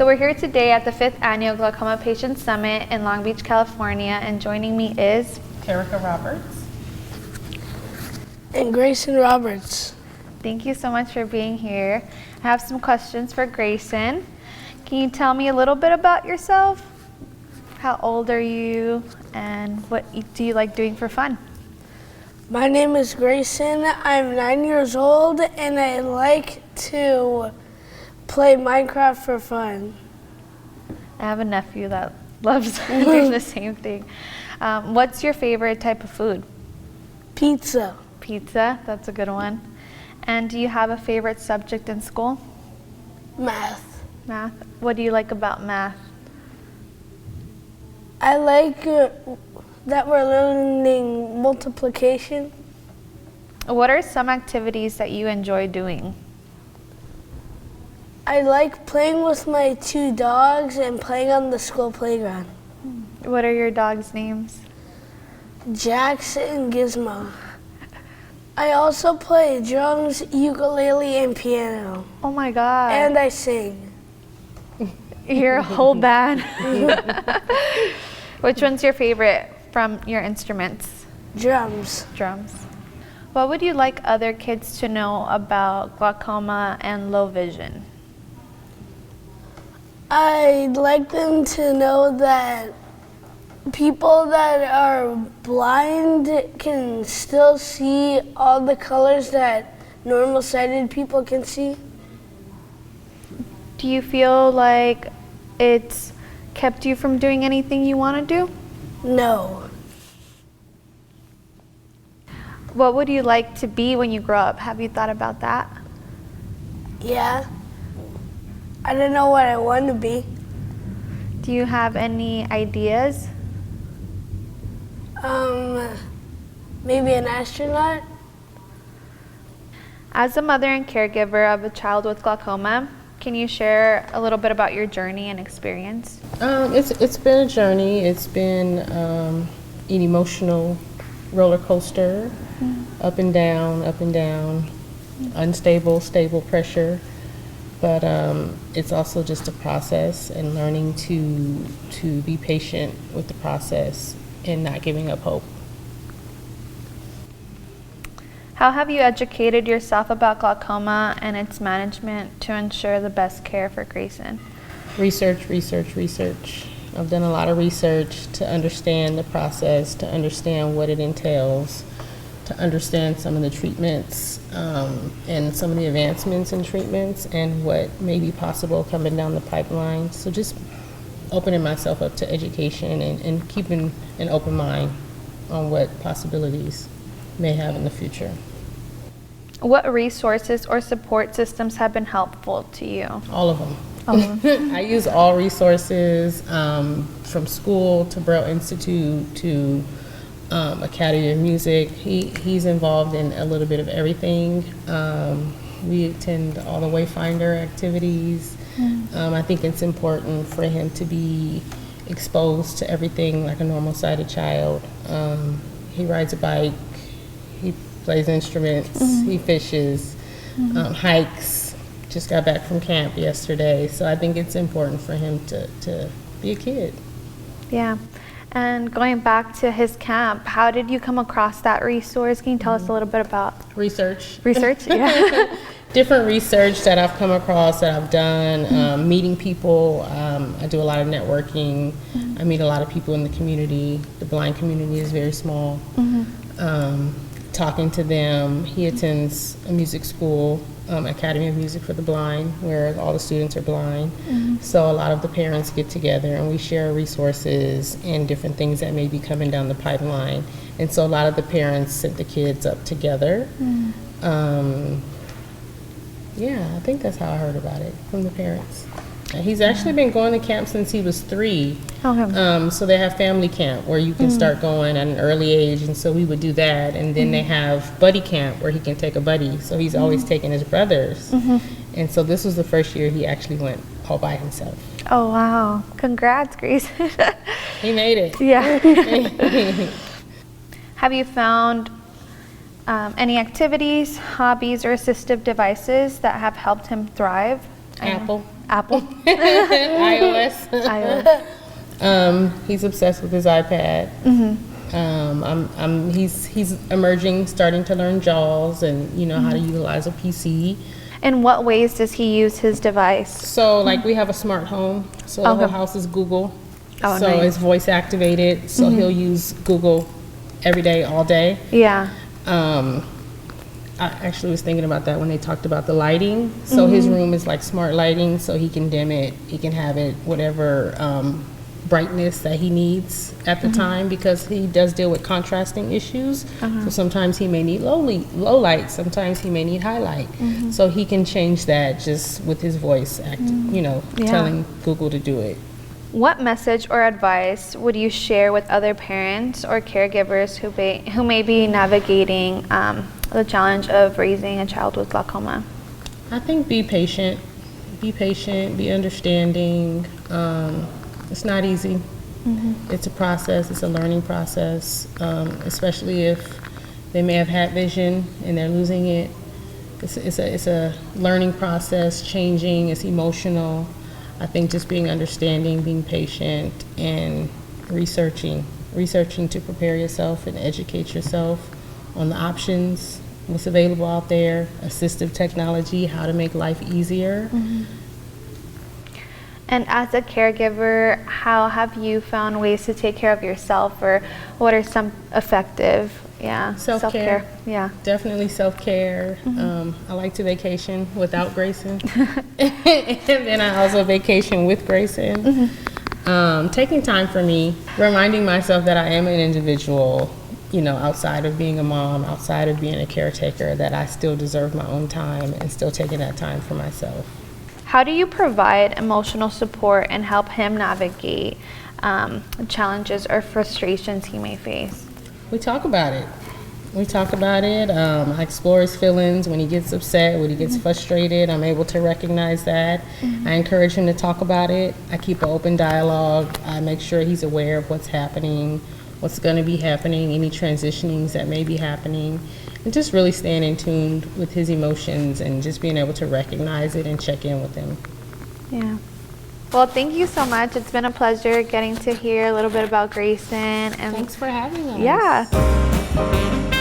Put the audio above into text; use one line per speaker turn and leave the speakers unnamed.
we're here today at the 5th Annual Glaucoma Patient Summit in Long Beach, California, and joining me is
Terica Roberts.
And Grayson Roberts.
Thank you so much for being here. I have some questions for Grayson. Can you tell me a little bit about yourself? How old are you, and what do you like doing for fun?
My name is Grayson. I'm 9 years old, and I like to play Minecraft for fun.
I have a nephew that loves doing the same thing. What's your favorite type of food?
Pizza.
Pizza, that's a good one. And do you have a favorite subject in school?
Math.
Math. What do you like about math?
I like that we're learning multiplication.
What are some activities that you enjoy doing?
I like playing with my 2 dogs and playing on the school playground.
What are your dogs' names?
Jax and Gizmo. I also play drums, ukulele, and piano.
Oh my God.
And I sing.
You're a whole band. Which one's your favorite from your instruments?
Drums.
Drums. What would you like other kids to know about glaucoma and low vision?
I'd like them to know that people that are blind can still see all the colors that normal sighted people can see.
Do you feel like it's kept you from doing anything you want to do?
No.
What would you like to be when you grow up? Have you thought about that?
Yeah. I don't know what I want to be.
Do you have any ideas?
Maybe an astronaut.
As a mother and caregiver of a child with glaucoma, can you share a little bit about your journey and experience?
It's been a journey. It's been an emotional roller coaster, up and down, unstable, stable pressure. But it's also just a process, and learning to be patient with the process and not giving up hope.
How have you educated yourself about glaucoma and its management to ensure the best care for Grayson?
Research. I've done a lot of research to understand the process, to understand what it entails, to understand some of the treatments and some of the advancements in treatments and what may be possible coming down the pipeline. So just opening myself up to education and keeping an open mind on what possibilities may have in the future.
What resources or support systems have been helpful to you?
All of them. I use all resources, from school to Braille Institute to Academy of Music. He's involved in a little bit of everything. We attend all the Wayfinder activities. I think it's important for him to be exposed to everything like a normal sighted child. He rides a bike, he plays instruments, he fishes, hikes, just got back from camp yesterday. So I think it's important for him to be a kid.
Yeah. And going back to his camp, how did you come across that resource? Can you tell us a little bit about
Research?
Yeah.
Different research that I've come across, that I've done, meeting people. I do a lot of networking. I meet a lot of people in the community. The blind community is very small. Talking to them. He attends a music school, Academy of Music for the Blind, where all the students are blind. So a lot of the parents get together and we share resources and different things that may be coming down the pipeline. And so a lot of the parents sent the kids up together. Yeah, I think that's how I heard about it, from the parents. He's actually been going to camp since he was 3.
Okay.
So they have family camp where you can start going at an early age, and so we would do that. And then they have buddy camp where he can take a buddy. So he's always taking his brothers. And so this was the first year he actually went all by himself.
Oh, wow. Congrats, Grayson.
He made it.
Yeah. Have you found any activities, hobbies, or assistive devices that have helped him thrive?
Apple.
Apple?
iOS.
iOS.
He's obsessed with his iPad. He's emerging, starting to learn JAWS and how to utilize a PC.
In what ways does he use his device?
So like we have a smart home, so the whole house is Google.
Oh,
so
nice.
it's voice activated, so he'll use Google every day, all day.
Yeah.
I actually was thinking about that when they talked about the lighting. So his room is like smart lighting, so he can dim it, he can have it whatever brightness that he needs at the time, because he does deal with contrasting issues. So sometimes he may need low light, sometimes he may need high light. So he can change that just with his voice telling Google to do it.
What message or advice would you share with other parents or caregivers who may be navigating the challenge of raising a child with glaucoma?
I think be patient, be understanding. It's not easy. It's a process, it's a learning process, especially if they may have had vision and they're losing it. It's a learning process, changing, it's emotional. I think just being understanding, being patient, and researching to prepare yourself and educate yourself on the options, what's available out there, assistive technology, how to make life easier.
And as a caregiver, how have you found ways to take care of yourself, or what are some effective
Self-care.
Yeah.
Definitely self-care. I like to vacation without Grayson. And then I also vacation with Grayson. Taking time for me, reminding myself that I am an individual, outside of being a mom, outside of being a caretaker, that I still deserve my own time and still taking that time for myself.
How do you provide emotional support and help him navigate challenges or frustrations he may face?
We talk about it. I explore his feelings when he gets upset, when he gets frustrated. I'm able to recognize that. I encourage him to talk about it. I keep an open dialogue. I make sure he's aware of what's happening, what's going to be happening, any transitionings that may be happening, and just really staying in tune with his emotions and just being able to recognize it and check in with him.
Yeah. Well, thank you so much. It's been a pleasure getting to hear a little bit about Grayson. And
thanks for having us.
Yeah.